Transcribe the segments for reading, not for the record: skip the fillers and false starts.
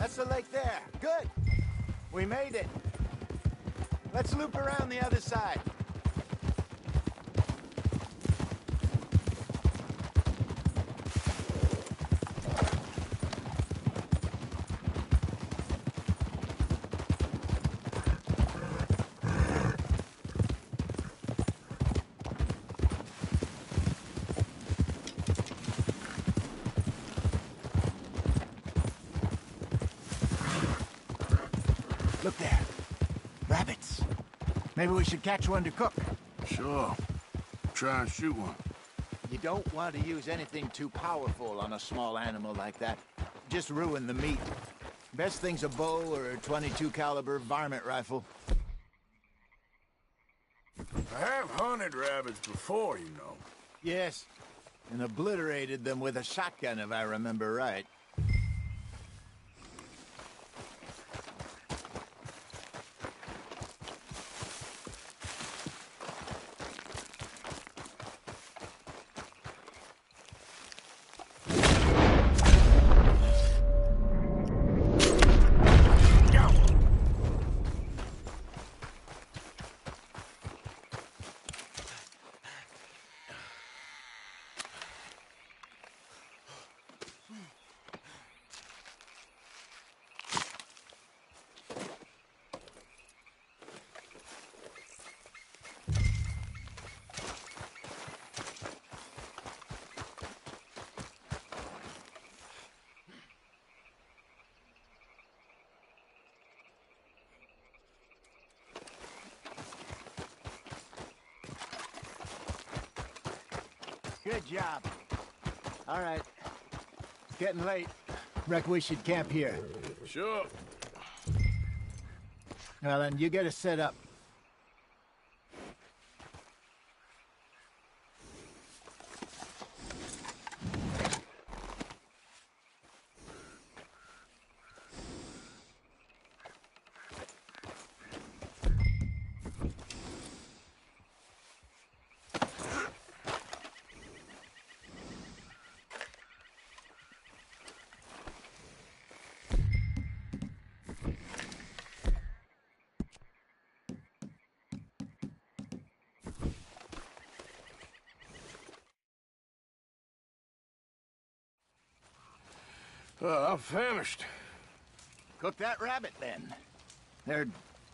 That's the lake there. Good. We made it. Let's loop around the other side. Look there. Rabbits. Maybe we should catch one to cook. Sure. Try and shoot one. You don't want to use anything too powerful on a small animal like that. Just ruin the meat. Best thing's a bow or a .22 caliber varmint rifle. I have hunted rabbits before, you know. Yes. And obliterated them with a shotgun, if I remember right. Good job. All right. It's getting late. Reckon we should camp here. Sure. Well, then, you get us set up. I'm famished. Cook that rabbit, then. They're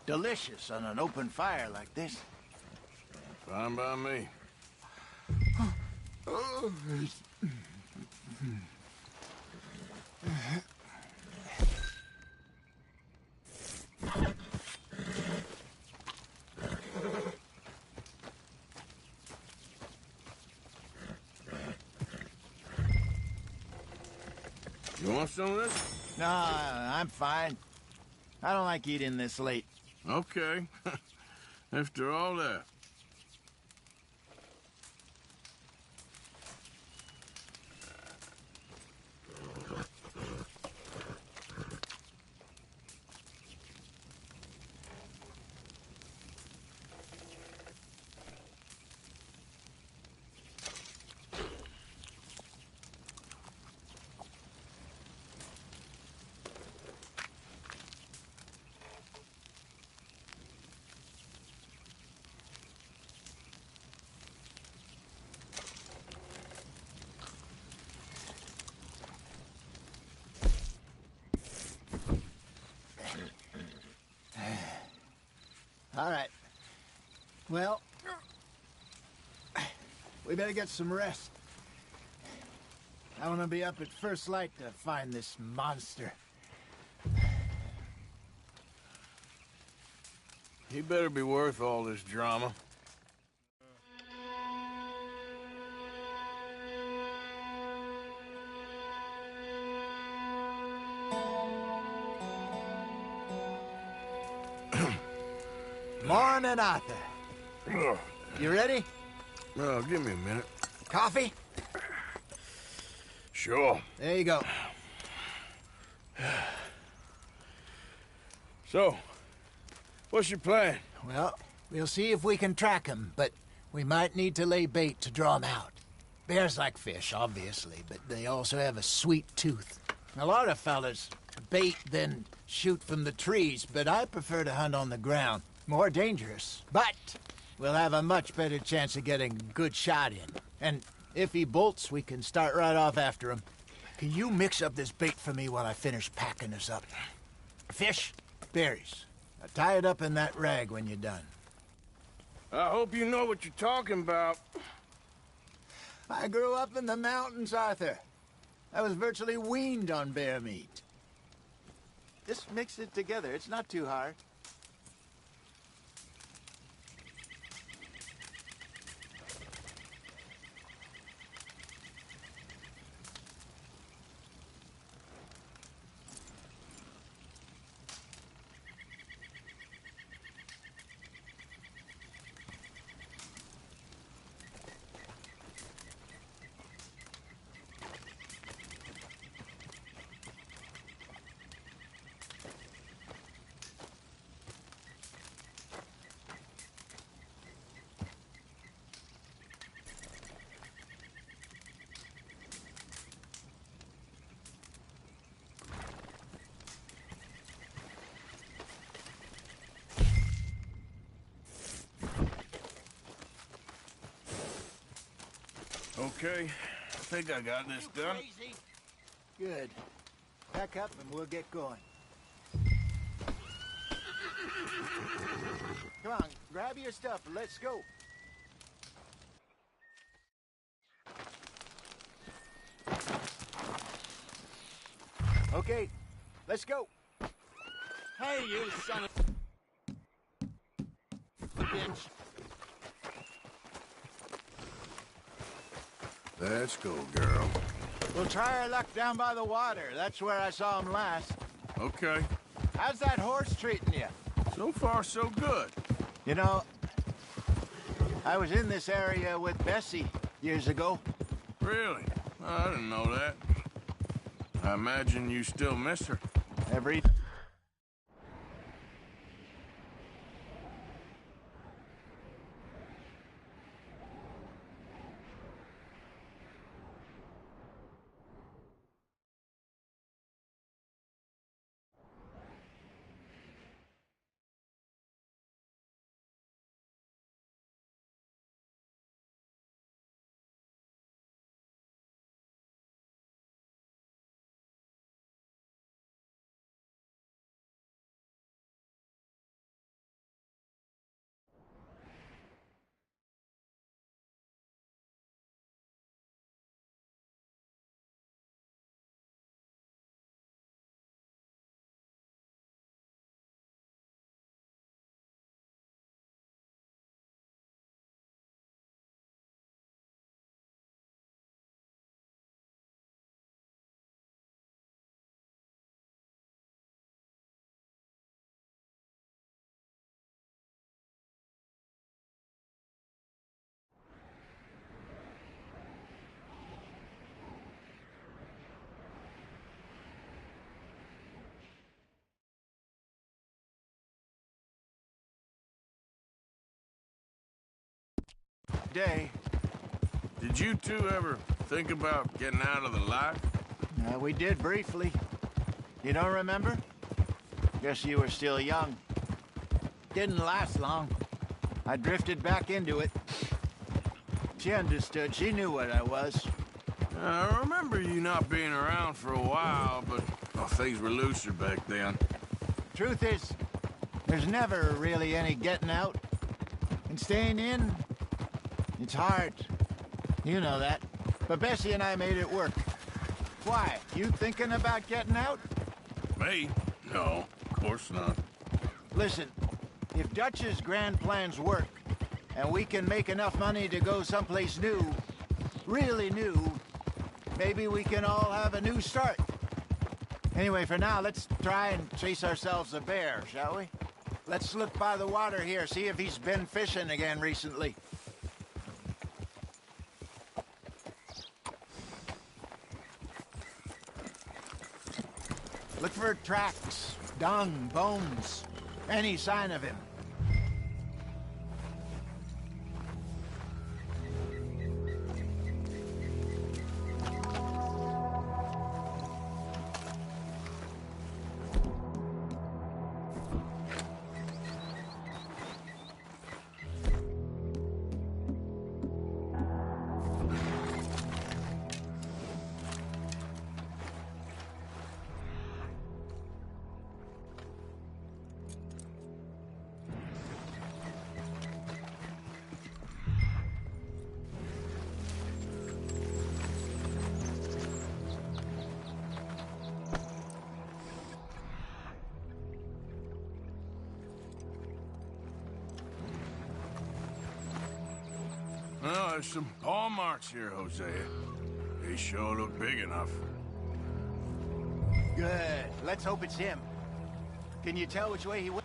delicious on an open fire like this. Fine by me. You want some of this? No, I'm fine. I don't like eating this late. Okay. After all that. All right. Well, we better get some rest. I want to be up at first light to find this monster. He better be worth all this drama. Morning, Arthur. You ready? Well, give me a minute. Coffee? Sure. There you go. So, what's your plan? Well, we'll see if we can track him, but we might need to lay bait to draw him out. Bears like fish, obviously, but they also have a sweet tooth. A lot of fellas bait than shoot from the trees, but I prefer to hunt on the ground. More dangerous. But we'll have a much better chance of getting a good shot in. And if he bolts, we can start right off after him. Can you mix up this bait for me while I finish packing this up? Fish, berries. Now tie it up in that rag when you're done. I hope you know what you're talking about. I grew up in the mountains, Arthur. I was virtually weaned on bear meat. Just mix it together. It's not too hard. Okay, I think I got this done. Crazy? Good. Pack up and we'll get going. Come on, grab your stuff and let's go. Okay, let's go. Hey, you son of a bitch. Let's go, girl. We'll try our luck down by the water. That's where I saw him last. Okay. How's that horse treating you? So far, so good. You know, I was in this area with Bessie years ago. Really? I didn't know that. I imagine you still miss her. Every... day. Did you two ever think about getting out of the life? We did briefly. You don't remember? Guess you were still young. Didn't last long. I drifted back into it. She understood. She knew what I was. I remember you not being around for a while, but things were looser back then. Truth is, there's never really any getting out. And staying in, it's hard. You know that. But Bessie and I made it work. Why? You thinking about getting out? Me? No, of course not. Listen, if Dutch's grand plans work, and we can make enough money to go someplace new, really new, maybe we can all have a new start. Anyway, for now, let's try and chase ourselves a bear, shall we? Let's look by the water here, see if he's been fishing again recently. Look for tracks, dung, bones, any sign of him. there's some paw marks here, Hosea. They sure look big enough. Good. Let's hope it's him. Can you tell which way he went?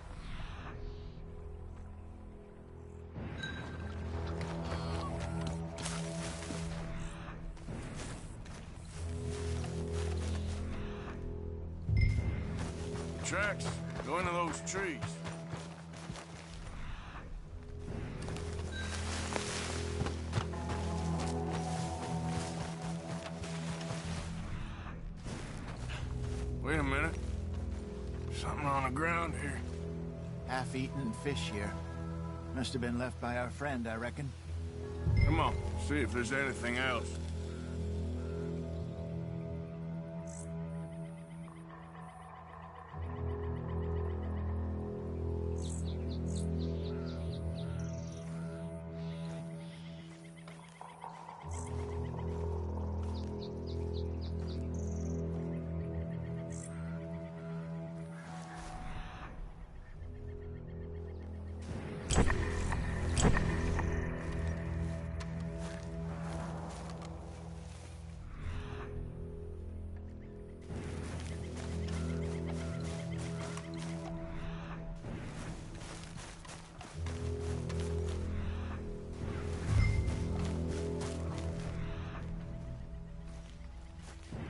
Tracks. Go into those trees. Wait a minute. Something on the ground here. Half-eaten fish here. Must have been left by our friend, I reckon. Come on, see if there's anything else.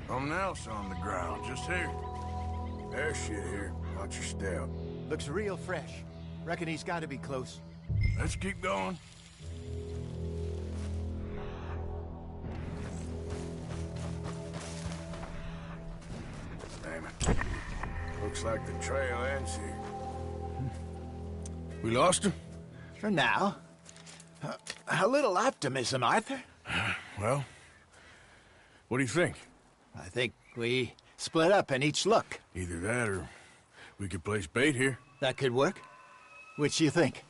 Something else on the ground, just here. There's shit here. Watch your step. Looks real fresh. Reckon he's got to be close. Let's keep going. Damn it. Looks like the trail ends here. We lost him? For now. A little optimism, Arthur. Well, what do you think? I think we split up and each look. Either that or we could place bait here. That could work. Which do you think?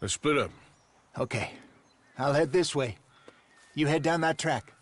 Let's split up. Okay. I'll head this way. You head down that track.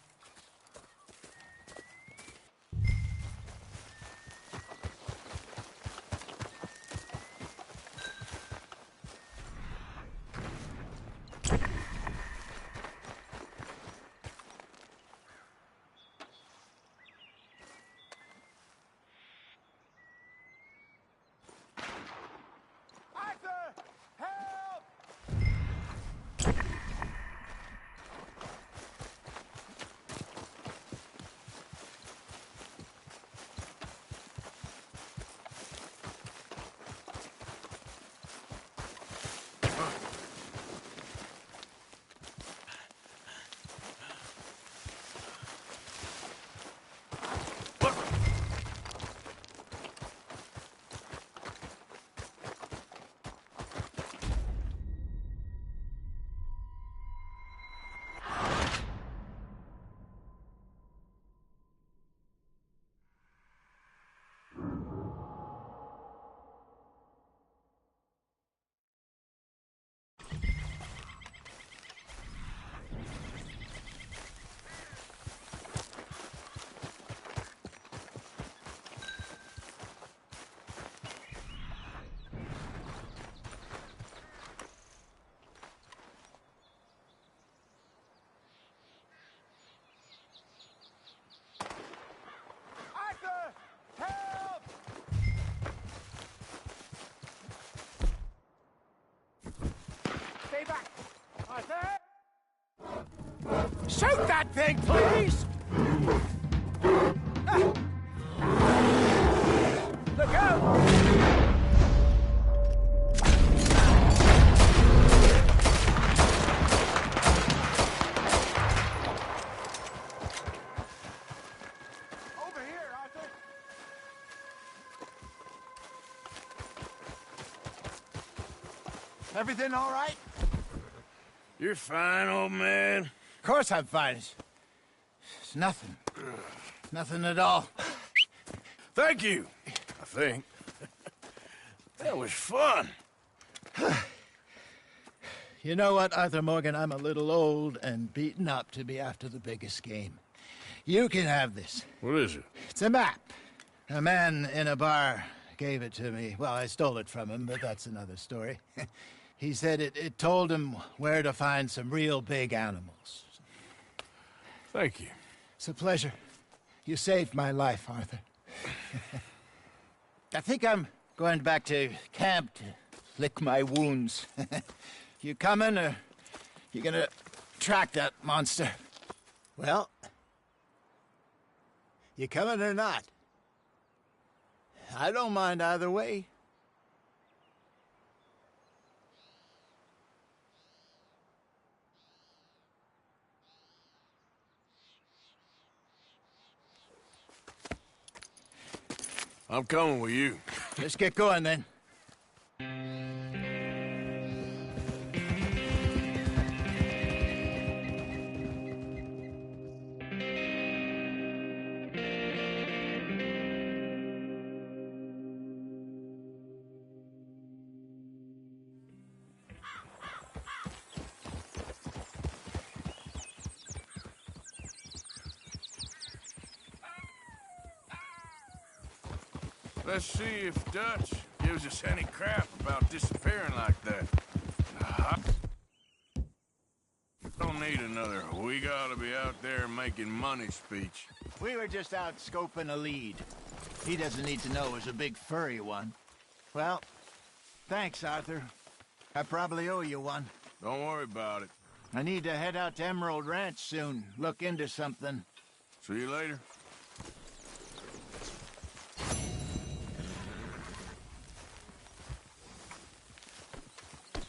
Shoot that thing, please! Look out! Over here, Arthur! Everything all right? You're fine, old man. Of course I'm fine. It's nothing. Nothing at all. Thank you, I think. That was fun. You know what, Arthur Morgan? I'm a little old and beaten up to be after the biggest game. You can have this. What is it? It's a map. A man in a bar gave it to me. Well, I stole it from him, but that's another story. He said it told him where to find some real big animals. Thank you. It's a pleasure. You saved my life, Arthur. I think I'm going back to camp to lick my wounds. You coming, or you gonna track that monster? Well, you coming or not? I don't mind either way. I'm coming with you. Let's get going, then. Let's see if Dutch gives us any crap about disappearing like that. I don't need another "we gotta be out there making money" speech. We were just out scoping a lead. He doesn't need to know it was a big furry one. Well, thanks, Arthur. I probably owe you one. Don't worry about it. I need to head out to Emerald Ranch soon. Look into something. See you later.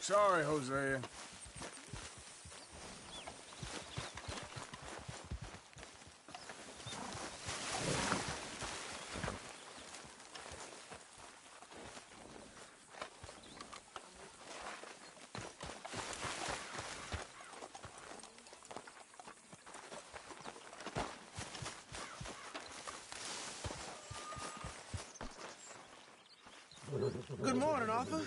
Sorry, Hosea. Good morning, Arthur.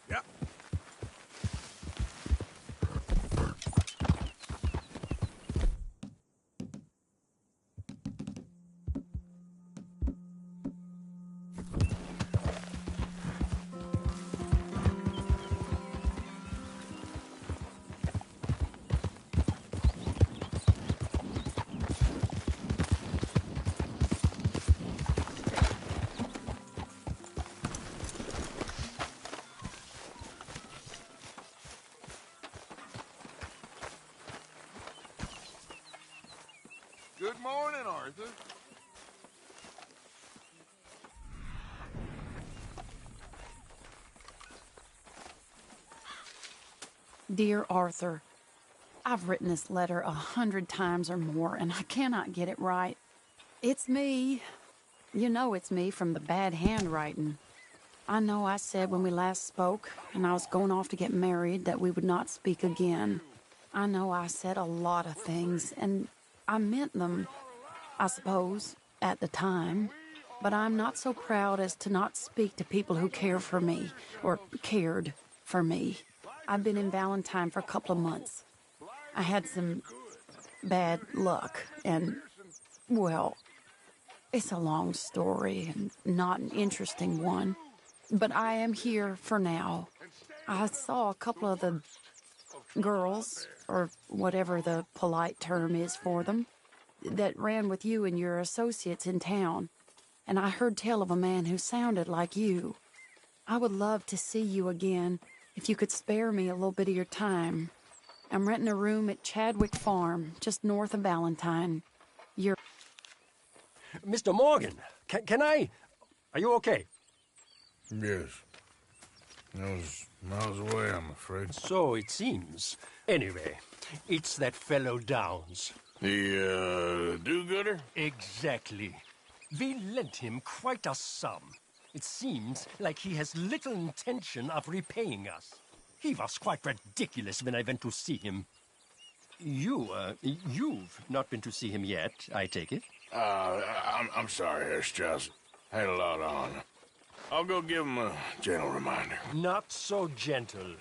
Yep. Good morning, Arthur. Dear Arthur, I've written this letter 100 times or more, and I cannot get it right. It's me. You know it's me from the bad handwriting. I know I said when we last spoke, and I was going off to get married, that we would not speak again. I know I said a lot of things, and I meant them, I suppose, at the time. But I'm not so proud as to not speak to people who care for me, or cared for me. I've been in Valentine for a couple of months. I had some bad luck, and, well, it's a long story and not an interesting one. But I am here for now. I saw a couple of the girls, or whatever the polite term is for them, that ran with you and your associates in town. And I heard tell of a man who sounded like you. I would love to see you again if you could spare me a little bit of your time. I'm renting a room at Chadwick Farm, just north of Valentine. You're... Mr. Morgan, can I... Are you okay? Yes. I was miles away, I'm afraid. So it seems. Anyway, it's that fellow Downs. The, do-gooder? Exactly. We lent him quite a sum. It seems like he has little intention of repaying us. He was quite ridiculous when I went to see him. You've not been to see him yet, I take it? I'm sorry, Herr Strauss. Had a lot on. I'll go give him a gentle reminder. Not so gentle.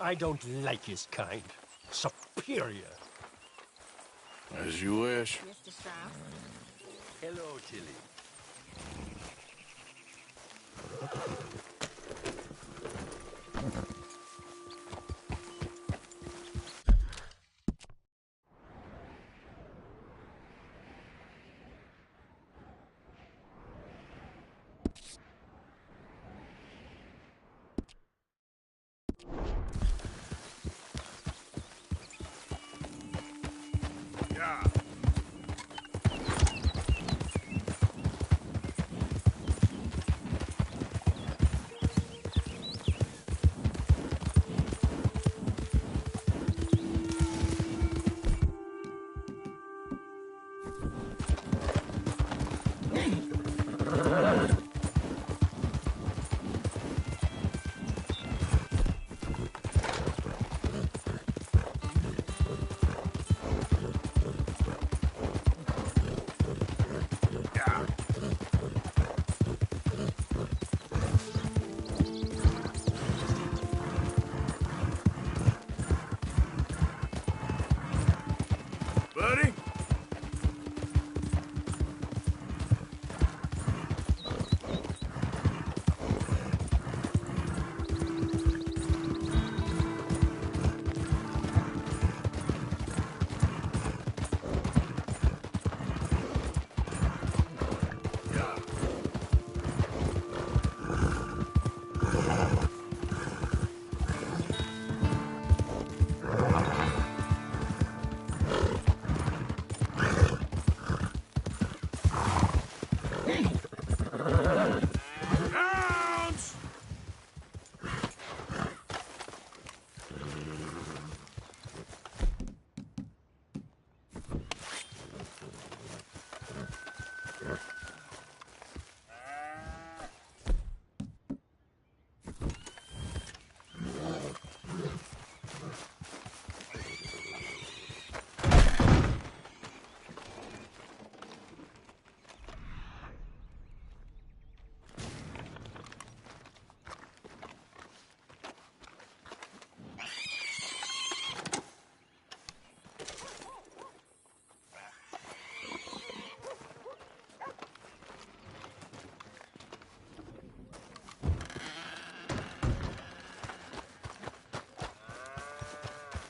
I don't like his kind. Superior. As you wish. Mr. Strauss? Hello, Tilly. Buddy? Downs!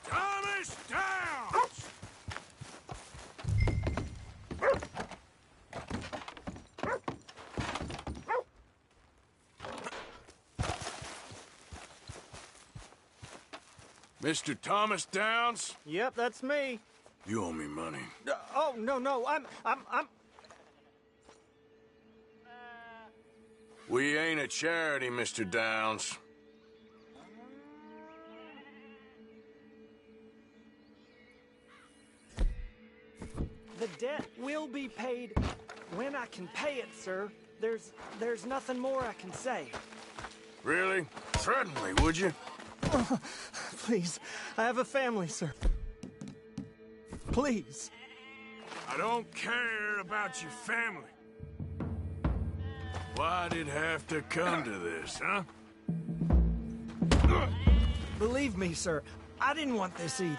Thomas Downs! Mr. Thomas Downs? Yep, that's me. You owe me money. Oh, no, I'm... We ain't a charity, Mr. Downs. The debt will be paid when I can pay it, sir. There's nothing more I can say. Really? Threaten me, would you? Please, I have a family, sir. Please. I don't care about your family. Why'd it have to come to this, huh? Believe me, sir, I didn't want this either.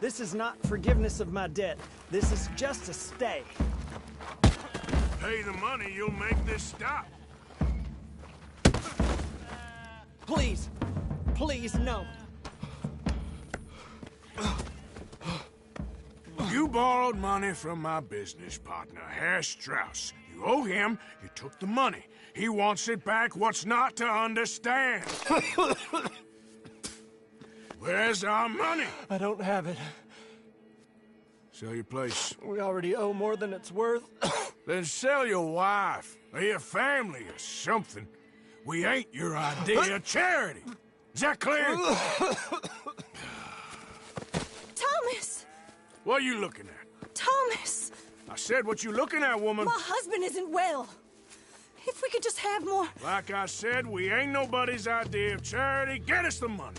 This is not forgiveness of my debt. This is just a stay. Pay the money, you'll make this stop. Please. Please, no. You borrowed money from my business partner, Herr Strauss. You owe him, you took the money. He wants it back, what's not to understand? Where's our money? I don't have it. Sell your place. We already owe more than it's worth. Then sell your wife, or your family, or something. We ain't your idea of charity. Is that clear? Thomas! What are you looking at? Thomas! I said what you looking at, woman. My husband isn't well. If we could just have more... Like I said, we ain't nobody's idea of charity. Get us the money.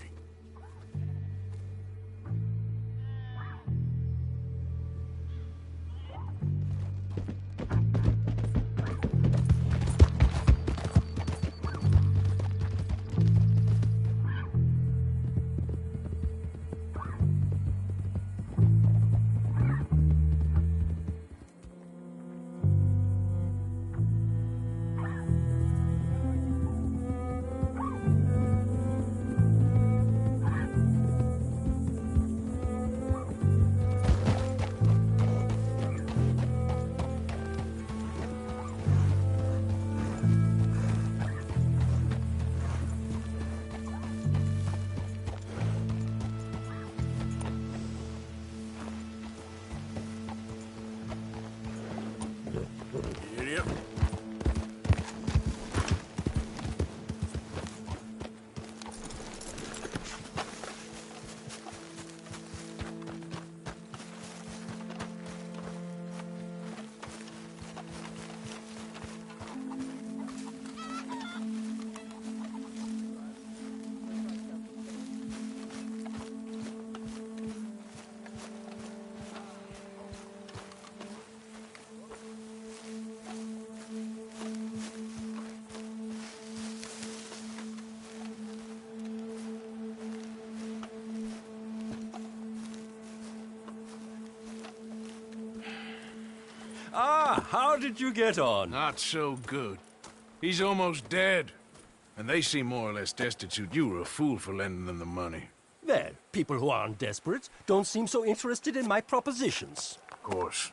Idiot. Ah, how did you get on? Not so good. He's almost dead. And they seem more or less destitute. You were a fool for lending them the money. Well, people who aren't desperate don't seem so interested in my propositions. Of course.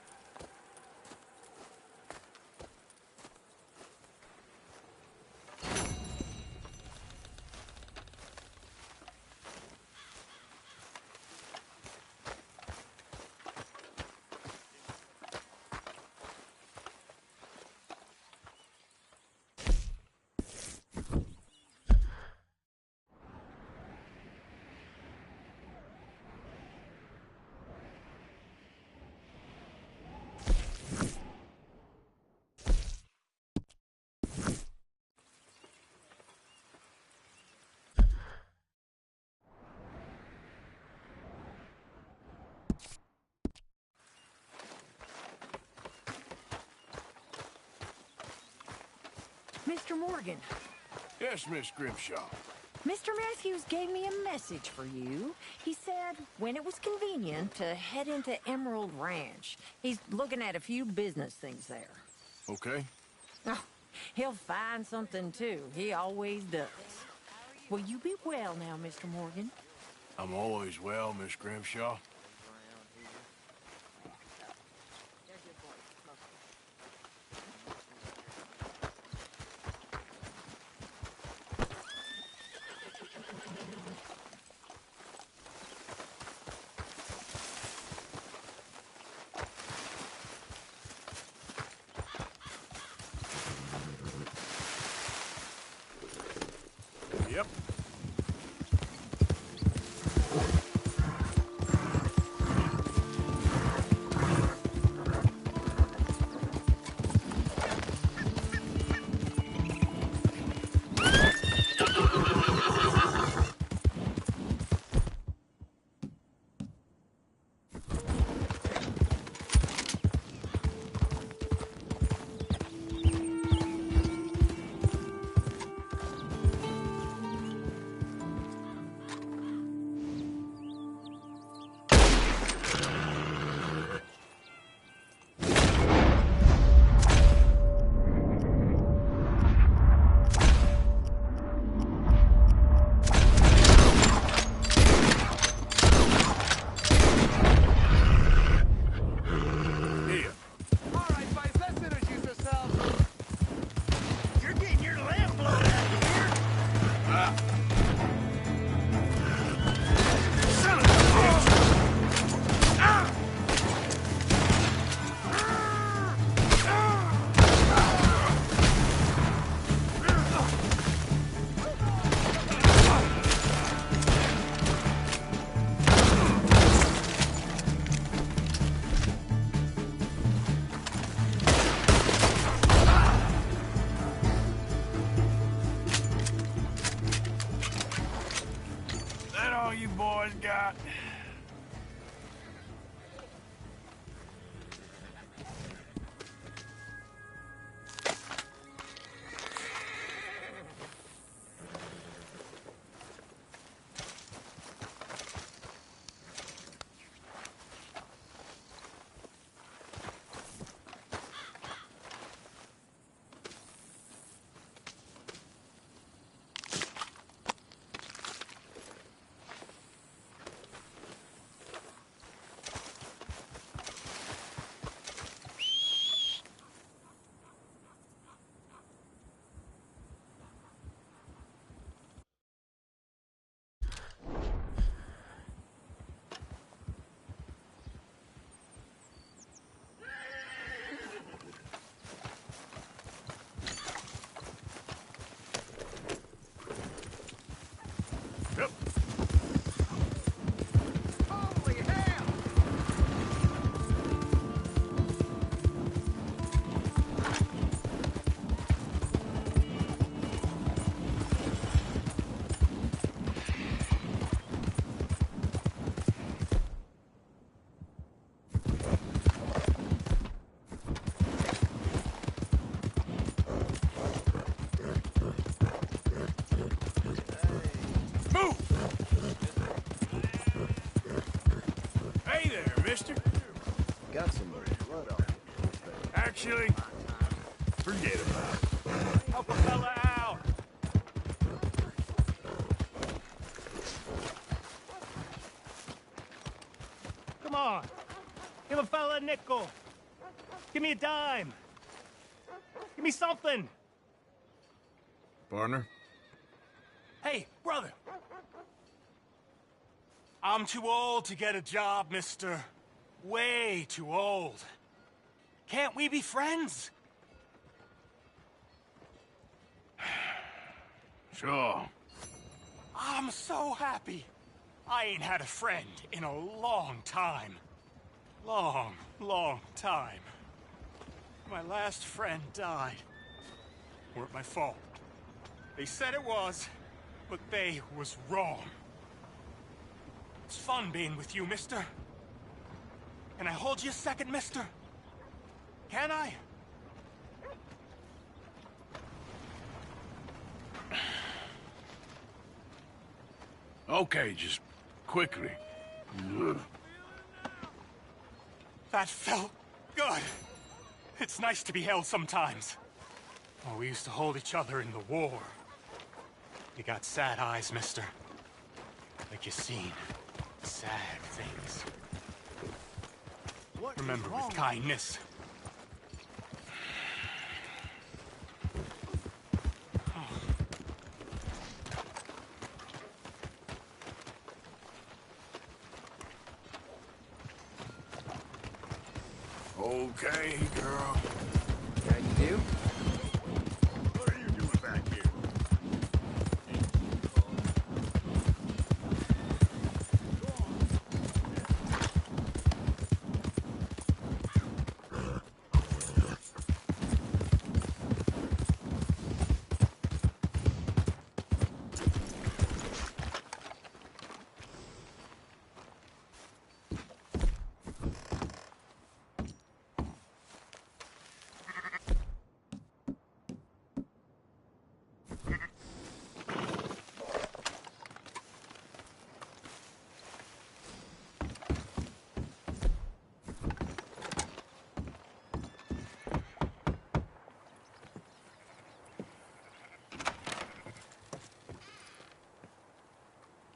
Mr. Morgan, Yes, Miss Grimshaw. Mr. Matthews gave me a message for you. He said when it was convenient to head into Emerald Ranch. He's looking at a few business things there. Okay. Oh, he'll find something, too. He always does. Will you be well now, Mr. Morgan? I'm always well, Miss Grimshaw. Yep. Actually, forget about it. Help a fella out. Come on. Give a fella a nickel. Give me a dime. Give me something. Partner? Hey, brother. I'm too old to get a job, mister. Way too old. Can't we be friends? Sure. I'm so happy. I ain't had a friend in a long time. Long time. My last friend died. Weren't my fault. They said it was, but they was wrong. It's fun being with you, mister. Can I hold you a second, mister? Can I? Okay, just quickly. That felt good. It's nice to be held sometimes. Oh, we used to hold each other in the war. You got sad eyes, mister. Like you seen sad things. Remember with kindness. Okay, girl. How you do? What are you doing back here?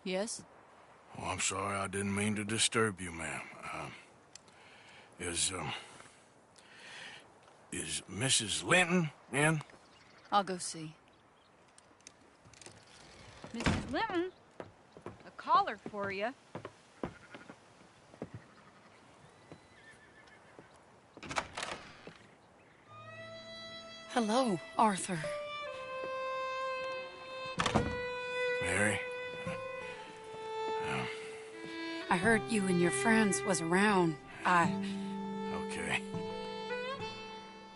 Yes? Oh, I'm sorry, I didn't mean to disturb you, ma'am. Is Mrs. Linton in? I'll go see. Mrs. Linton, a caller for you. Hello, Arthur. Mary? I heard you and your friends was around. Okay.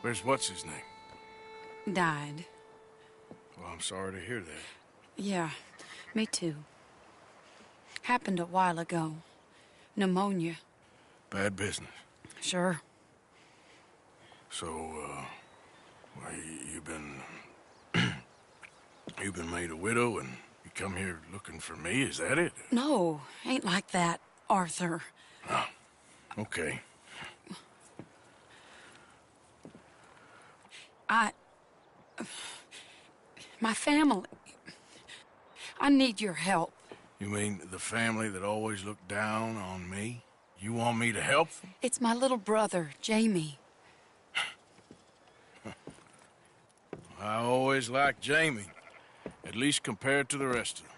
Where's what's-his name? Died. Well, I'm sorry to hear that. Yeah, me too. Happened a while ago. Pneumonia. Bad business. Sure. So, well, you've been made a widow and you come here looking for me, is that it? No, ain't like that, Arthur. Oh, okay. My family. I need your help. You mean the family that always looked down on me? You want me to help them? It's my little brother, Jamie. I always liked Jamie, at least compared to the rest of them.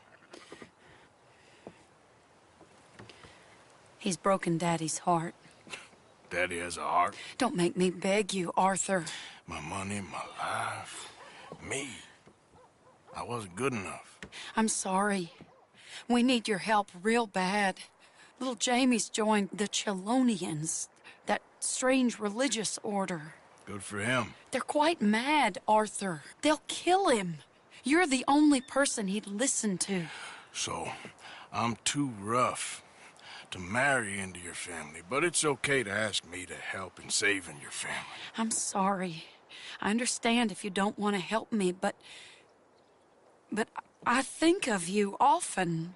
He's broken Daddy's heart. Daddy has a heart. Don't make me beg you, Arthur. My money, my life, me. I wasn't good enough. I'm sorry. We need your help real bad. Little Jamie's joined the Chelonians, that strange religious order. Good for him. They're quite mad, Arthur. They'll kill him. You're the only person he'd listen to. So, I'm too rough to marry into your family, but it's okay to ask me to help in saving your family. I'm sorry. I understand if you don't want to help me, but I think of you often.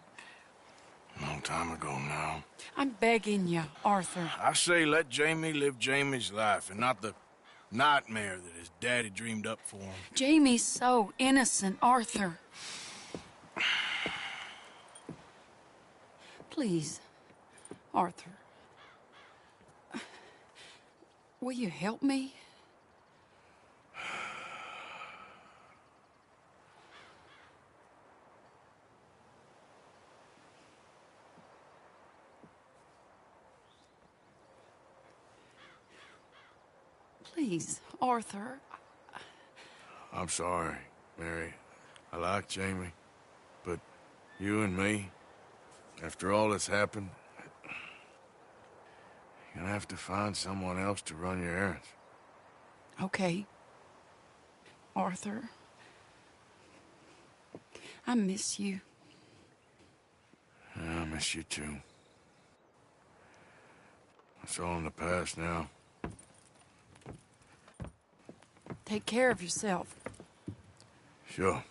Long time ago now. I'm begging you, Arthur. I say let Jamie live Jamie's life and not the nightmare that his daddy dreamed up for him. Jamie's so innocent, Arthur. Please, Arthur. Will you help me? Please, Arthur. I'm sorry, Mary. I like Jamie. But you and me, after all that's happened, you're gonna have to find someone else to run your errands. Okay. Arthur. I miss you. Yeah, I miss you too. It's all in the past now. Take care of yourself. Sure.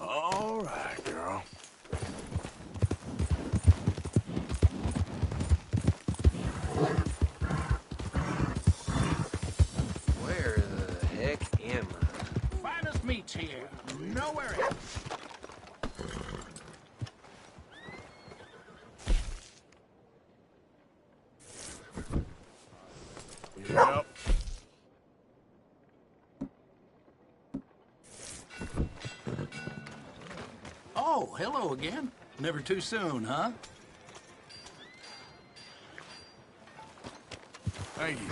All right, girl. Where the heck am I? Finest meats here. Nowhere else. Yep. Oh, hello again. Never too soon, huh? Thank you.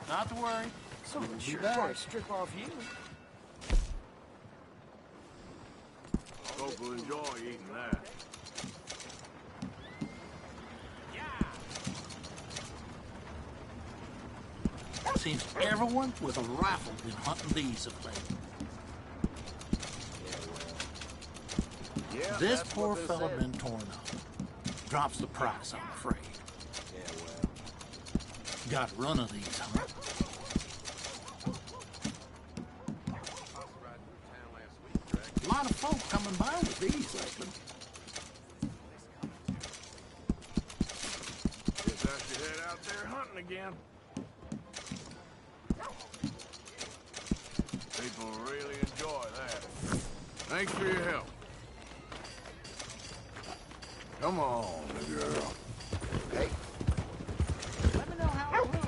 Not to worry. Someone sure back. trying to strip off you. Hope we'll enjoy eating that. Seems everyone with a rifle been hunting these of late. Yeah, This that's poor what they fella said. been torn up. Drops the price, I'm afraid. Yeah, well. Got a run of these, huh? A lot of folk coming by with these lately. Guess I should head out there hunting again. People really enjoy that. Thanks for your help. Come on, girl. Hey, Let me know how it looks.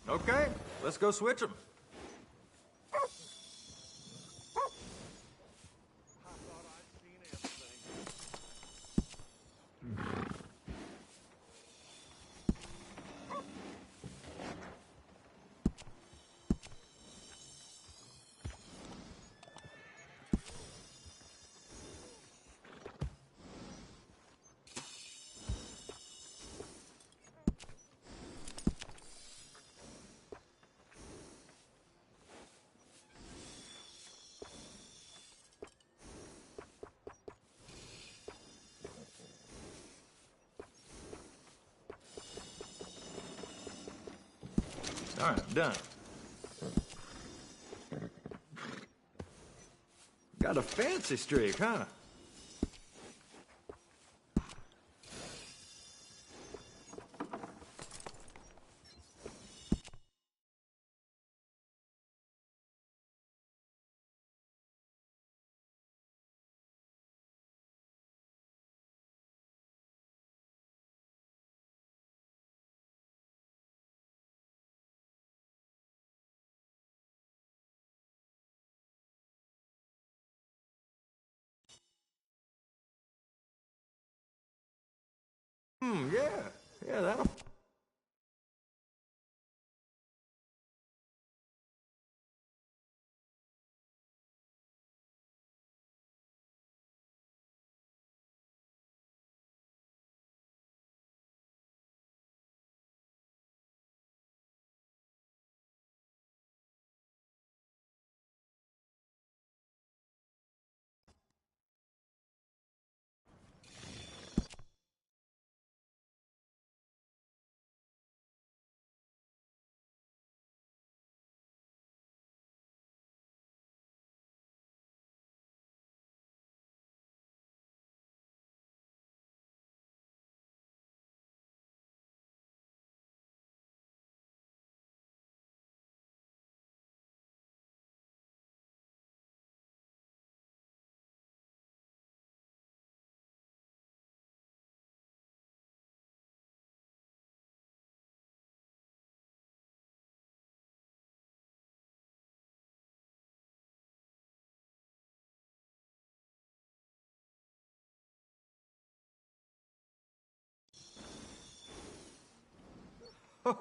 Okay, let's go switch them. All right, done. Got a fancy streak, huh? Yeah. Yeah, that'll...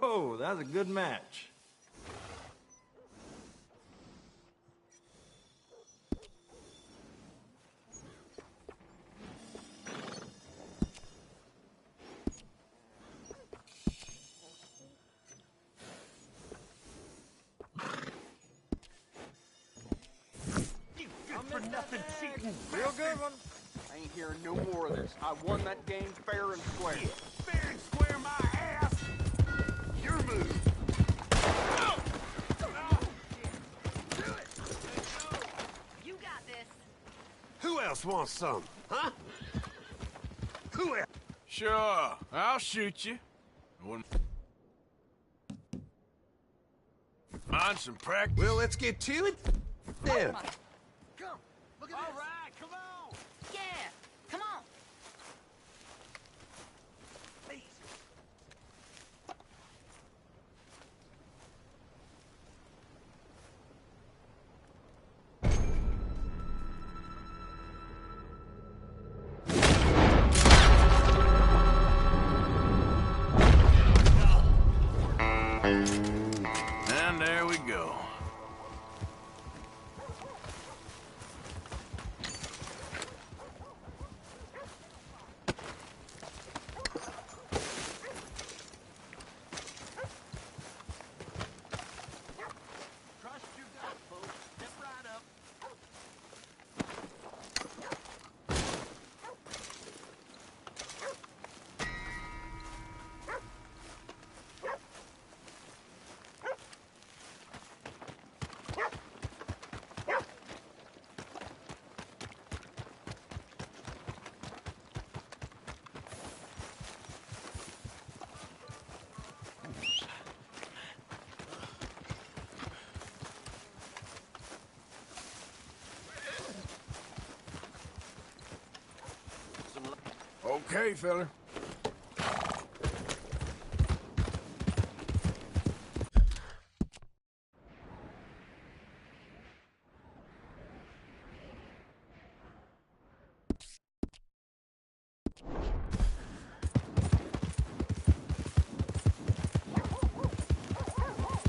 Oh, that was a good match. For nothing cheating. Real good one. I ain't hearing no more of this. I won that game fair and square. Fair and square my ass! Your move! You got this. Who else wants some, huh? Who else? Sure, I'll shoot you. Mind some practice? Well, let's get to it. Then. All right, come on. Yeah, come on. And there we go. Trust your gut, folks. Step right up. Okay, fella.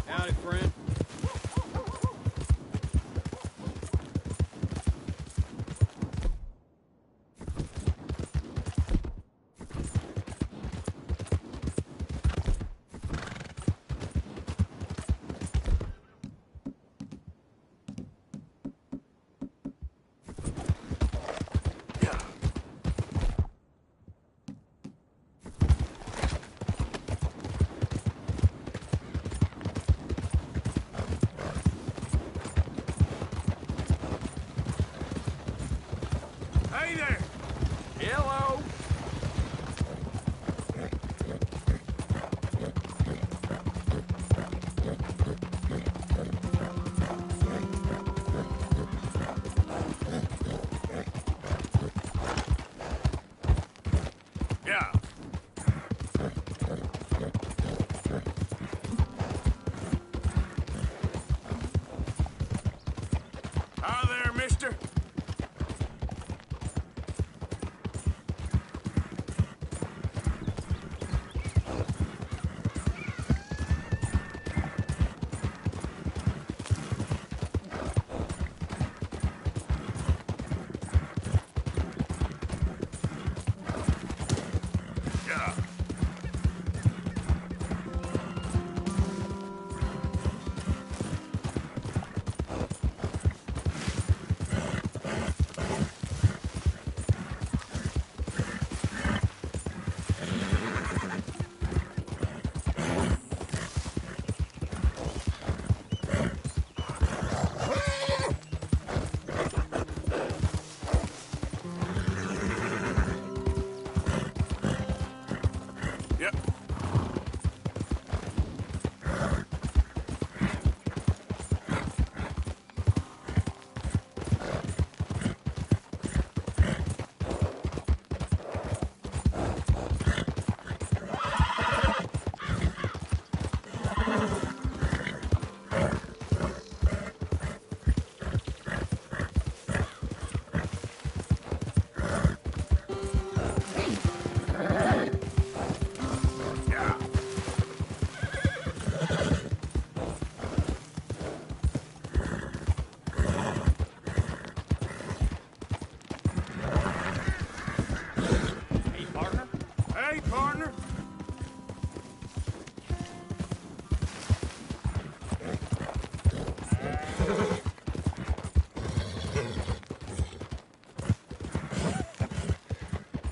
Howdy, friend.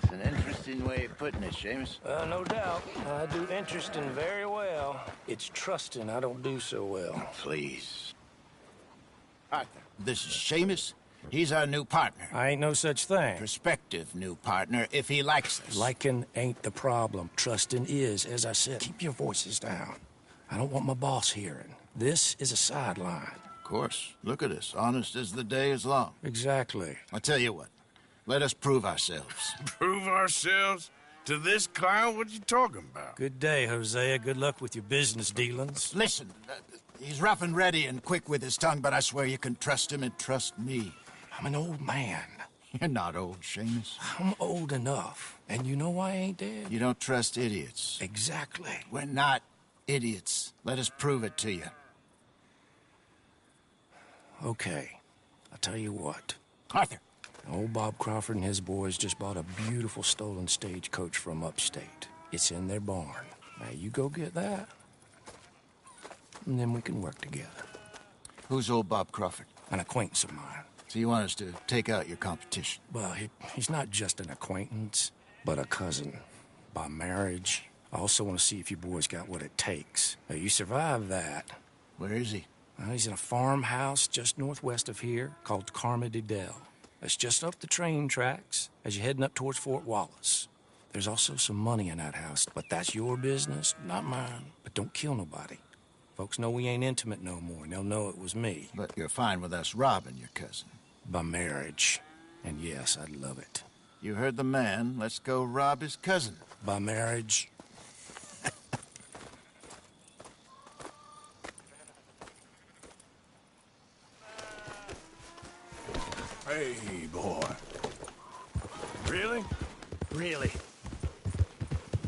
It's an interesting way of putting it, Seamus. No doubt. I do interesting very well. It's trusting I don't do so well. Please. Arthur, this is Seamus. He's our new partner. I ain't no such thing. Prospective new partner, if he likes us. Liking ain't the problem. Trusting is. As I said, keep your voices down. I don't want my boss hearing. This is a sideline. Of course. Look at us. Honest as the day is long. Exactly. I'll tell you what. Let us prove ourselves. Prove ourselves? To this clown? What you talking about? Good day, Hosea. Good luck with your business dealings. Listen, he's rough and ready and quick with his tongue, but I swear you can trust him and trust me. I'm an old man. You're not old, Seamus. I'm old enough. And you know I ain't dead. You don't trust idiots. Exactly. We're not idiots. Let us prove it to you. Okay. I'll tell you what. Arthur. Old Bob Crawford and his boys just bought a beautiful stolen stagecoach from upstate. It's in their barn. Now you go get that, and then we can work together. Who's old Bob Crawford? An acquaintance of mine. So you want us to take out your competition? Well, he's not just an acquaintance, but a cousin. By marriage. I also want to see if you boys got what it takes. Now, you survive that. Where is he? Well, he's in a farmhouse just northwest of here called Carmody Dell. It's just up the train tracks as you're heading up towards Fort Wallace. There's also some money in that house, but that's your business, not mine. But don't kill nobody. Folks know we ain't intimate no more, and they'll know it was me. But you're fine with us robbing your cousin. By marriage. And yes, I'd love it. You heard the man. Let's go rob his cousin. By marriage. Hey, boy. Really? Really.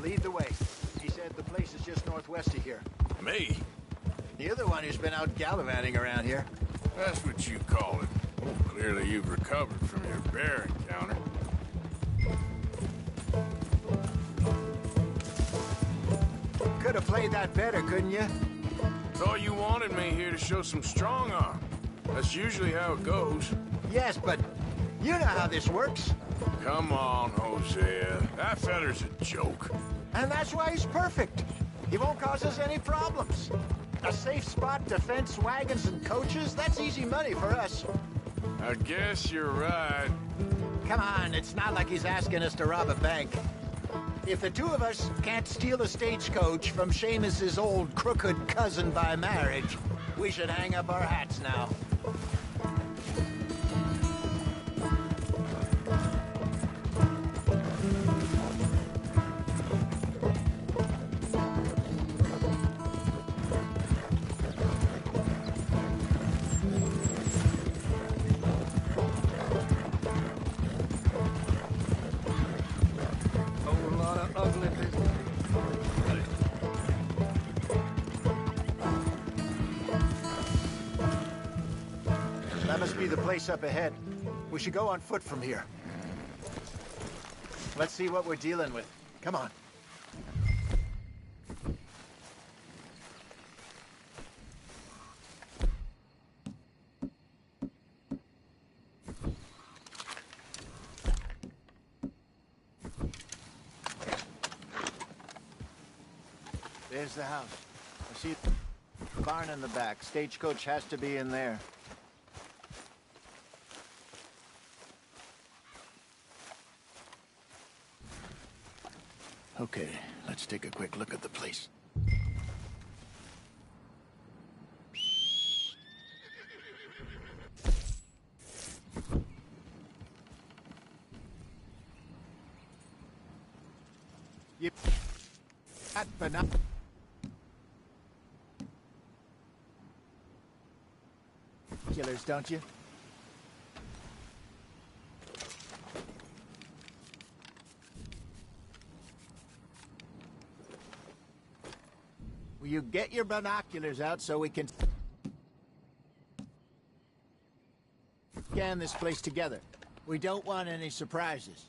Lead the way. He said the place is just northwest of here. Me? You're the one who's been out gallivanting around here. That's what you call it. Clearly you've recovered from your bear encounter. Could have played that better, couldn't you? Thought you wanted me here to show some strong arm. That's usually how it goes. Yes, but you know how this works. Come on, Hosea. That feller's a joke. And that's why he's perfect. He won't cause us any problems. A safe spot to fence wagons and coaches, that's easy money for us. I guess you're right. Come on, it's not like he's asking us to rob a bank. If the two of us can't steal a stagecoach from Seamus's old crooked cousin by marriage, we should hang up our hats now. That must be the place up ahead. We should go on foot from here. Let's see what we're dealing with. Come on. There's the house. I see the barn in the back. Stagecoach has to be in there. Okay, let's take a quick look at the place. You got binoculars, don't you? Will you get your binoculars out so we can scan this place together? We don't want any surprises.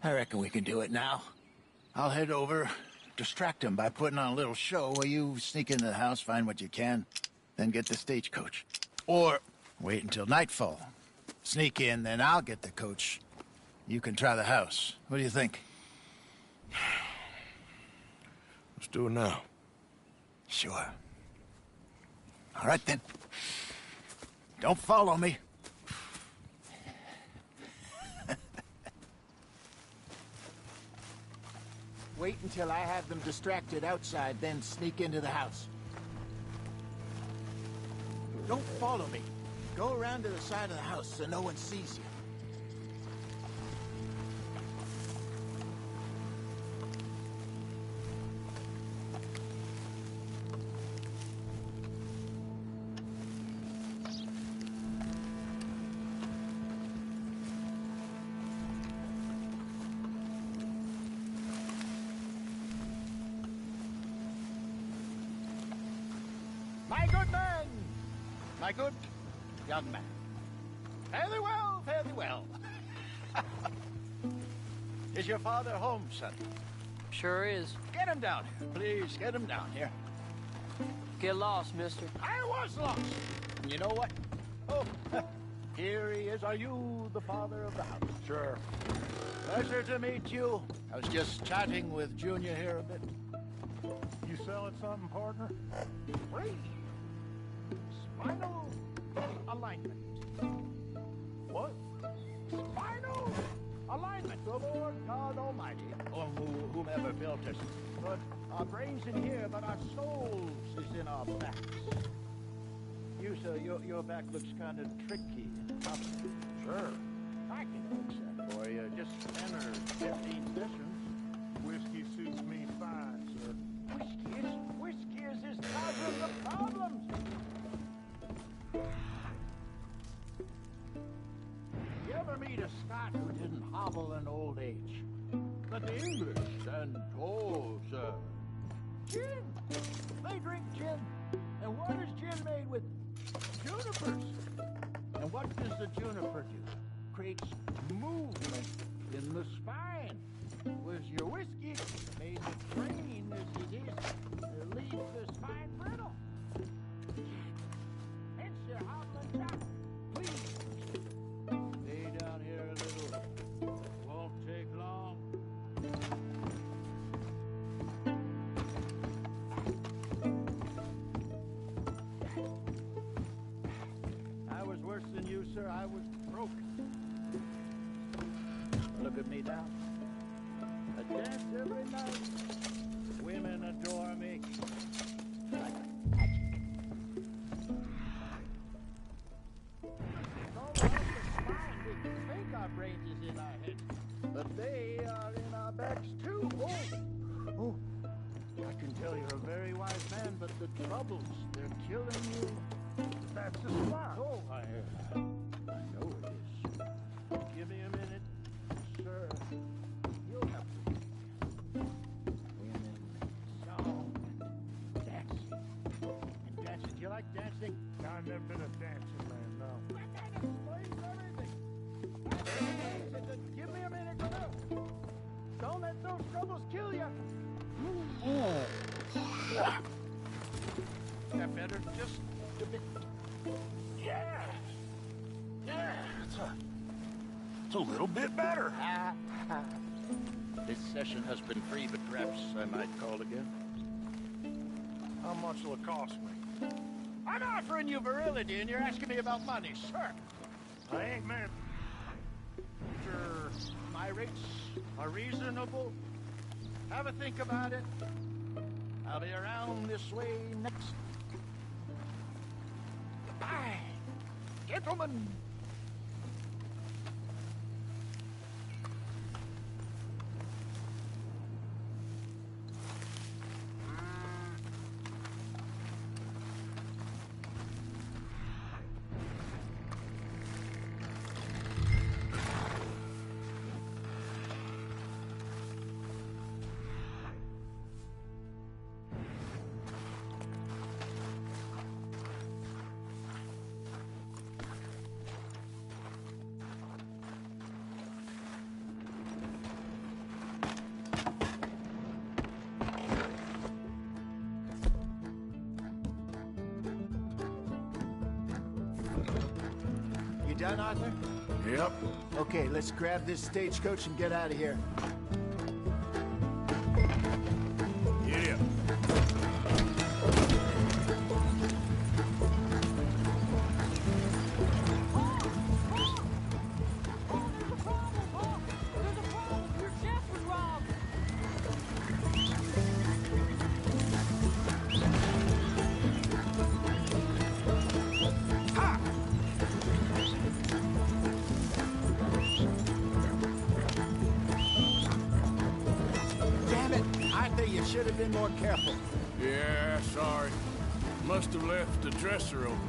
I reckon we can do it now. I'll head over, distract him by putting on a little show while you sneak into the house, find what you can, then get the stagecoach. Or wait until nightfall. Sneak in, then I'll get the coach. You can try the house. What do you think? Let's do it now. Sure. All right, then. Don't follow me. Wait until I have them distracted outside, then sneak into the house. Don't follow me. Go around to the side of the house so no one sees you. My good man! My good young man. Fare thee well, fare thee well. Is your father home, son? Sure is. Get him down here, please. Get him down here. Get lost, mister. I was lost. And you know what? Oh, here he is. Are you the father of the house? Sure. Pleasure to meet you. I was just chatting with Junior here a bit. You selling something, partner? Free. Spinal alignment. What? Spinal alignment. The Lord God Almighty, or whomever built us. But our brains in here, but our souls is in our backs. You, sir, your back looks kind of tricky. Sure. I can fix that for you. Just 10 or 15 sessions. Whiskey suits me fine, sir. Whiskey is his cause of the problems. You ever meet a Scot who didn't hobble in old age? But the English stand tall, sir. Gin. They drink gin. And what is gin made with? Junipers. And what does the juniper do? Creates movement in the spine. Was your whiskey made with grain as it is? It leaves the spine brittle. Hence your hobbling down. Please, stay down here a little. Won't take long. I was worse than you, sir. I was broke. Look at me now. I dance every night. Women adore me. We think our brains is in our heads, but they are in our backs too. Oh, I can tell you're a very wise man, but the troubles, they're killing you. That's a spot. Oh, I know it is. Give me a minute, sir. You'll have to. Women, song, and dancing. And dancing. Do you like dancing? I've never been a dancing man, no. That explains everything. Give me a minute, no. Don't let those troubles kill you. That better? Just a bit. Yeah. It's a little bit better. This session has been free, but perhaps I might call again. How much will it cost me? I'm offering you virility, and you're asking me about money, sir. I ain't man. Sure, my rates are reasonable. Have a think about it. I'll be around this way next. Goodbye, gentlemen. You done, Arthur? Yep. Okay, let's grab this stagecoach and get out of here. Yeah. Damn it! Arthur, you should have been more careful. Yeah, sorry. Must have left the dresser open.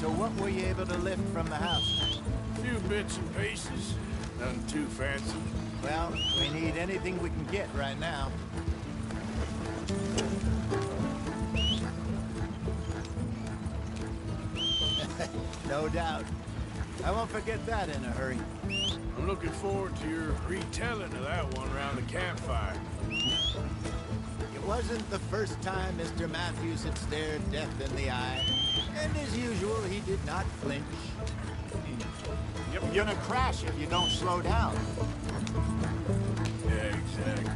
So what were you able to lift from the house? A few bits and pieces. Nothing too fancy. Well, we need anything we can get right now. No doubt. I won't forget that in a hurry. I'm looking forward to your retelling of that one around the campfire. It wasn't the first time Mr. Matthews had stared death in the eye. And as usual, he did not flinch. You're gonna crash if you don't slow down. Yeah, exactly.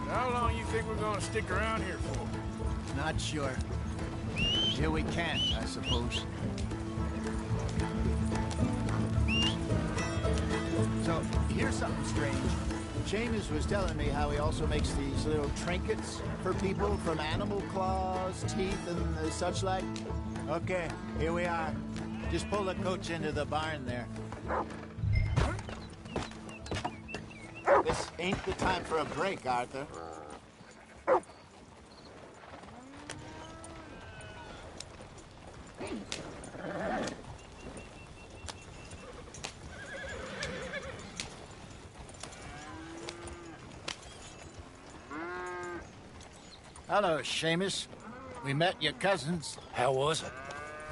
How long you think we're gonna stick around here for? Not sure. Till we can't, I suppose. So, here's something strange. Seamus was telling me how he also makes these little trinkets for people from animal claws, teeth, and such like. Okay, here we are. Just pull the coach into the barn there. This ain't the time for a break, Arthur. Hello, Seamus. We met your cousins. How was it?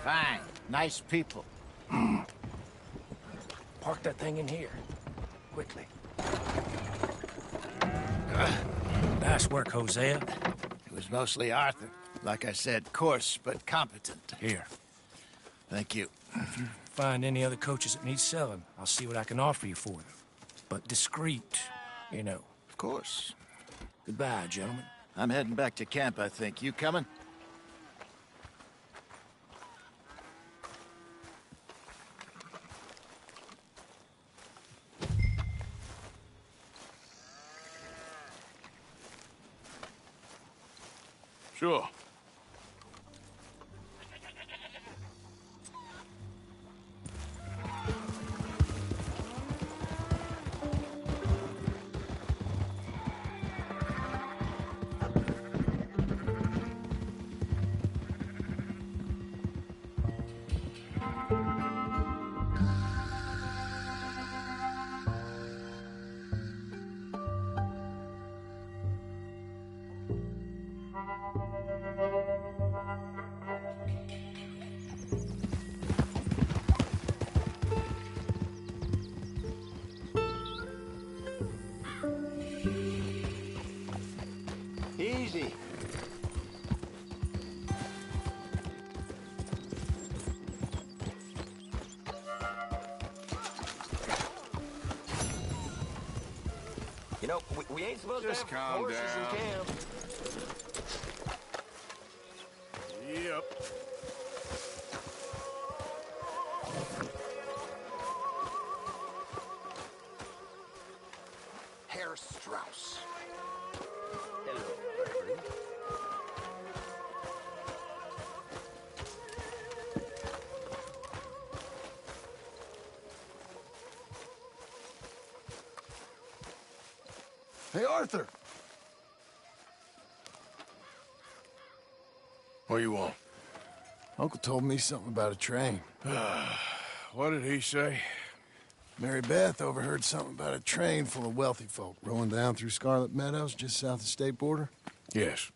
Fine. Nice people. Park that thing in here. Quickly. Nice work, Hosea. It was mostly Arthur. Like I said, coarse but competent. Here. Thank you. If you find any other coaches that need selling, I'll see what I can offer you for them. But discreet, you know. Of course. Goodbye, gentlemen. I'm heading back to camp, I think. You coming? Sure. Easy. You know, we ain't supposed Just to have calm horses down. in camp. Yep. Herr Strauss. Hello, Reverend. Hey, Arthur. What do you want? Uncle told me something about a train. What did he say? Mary Beth overheard something about a train full of wealthy folk rolling down through Scarlet Meadows just south of the state border. Yes.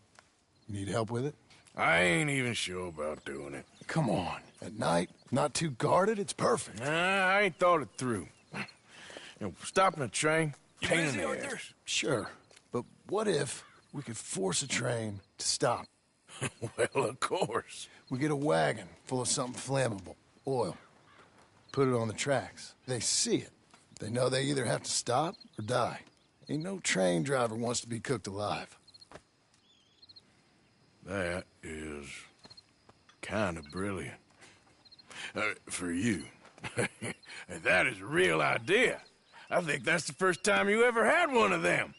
Need help with it? I ain't even sure about doing it. Come on. At night, not too guarded, it's perfect. Nah, I ain't thought it through. You know, stopping a train, pain in the ass. Sure. But what if We could force a train to stop. Well, of course. We get a wagon full of something flammable, oil. Put it on the tracks. They see it. They know they either have to stop or die. Ain't no train driver wants to be cooked alive. That is kind of brilliant. For you. That is a real idea. I think that's the first time you ever had one of them.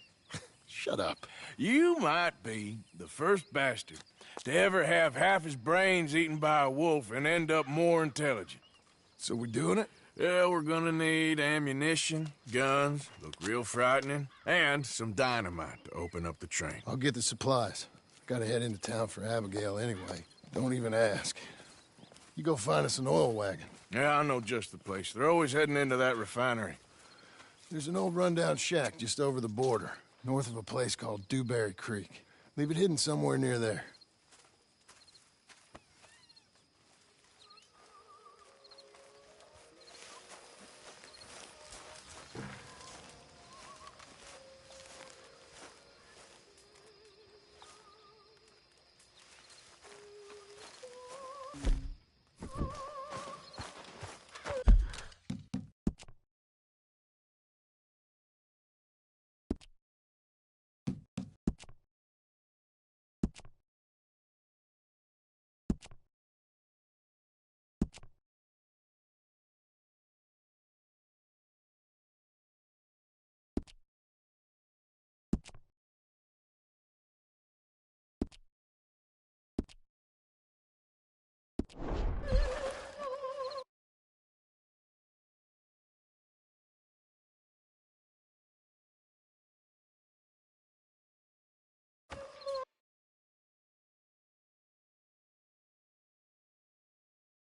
Shut up. You might be the first bastard to ever have half his brains eaten by a wolf and end up more intelligent. So we doing it? Yeah, we're gonna need ammunition, guns, look real frightening, and some dynamite to open up the train. I'll get the supplies. Gotta head into town for Abigail anyway. Don't even ask. You go find us an oil wagon. Yeah, I know just the place. They're always heading into that refinery. There's an old rundown shack just over the border, north of a place called Dewberry Creek. Leave it hidden somewhere near there.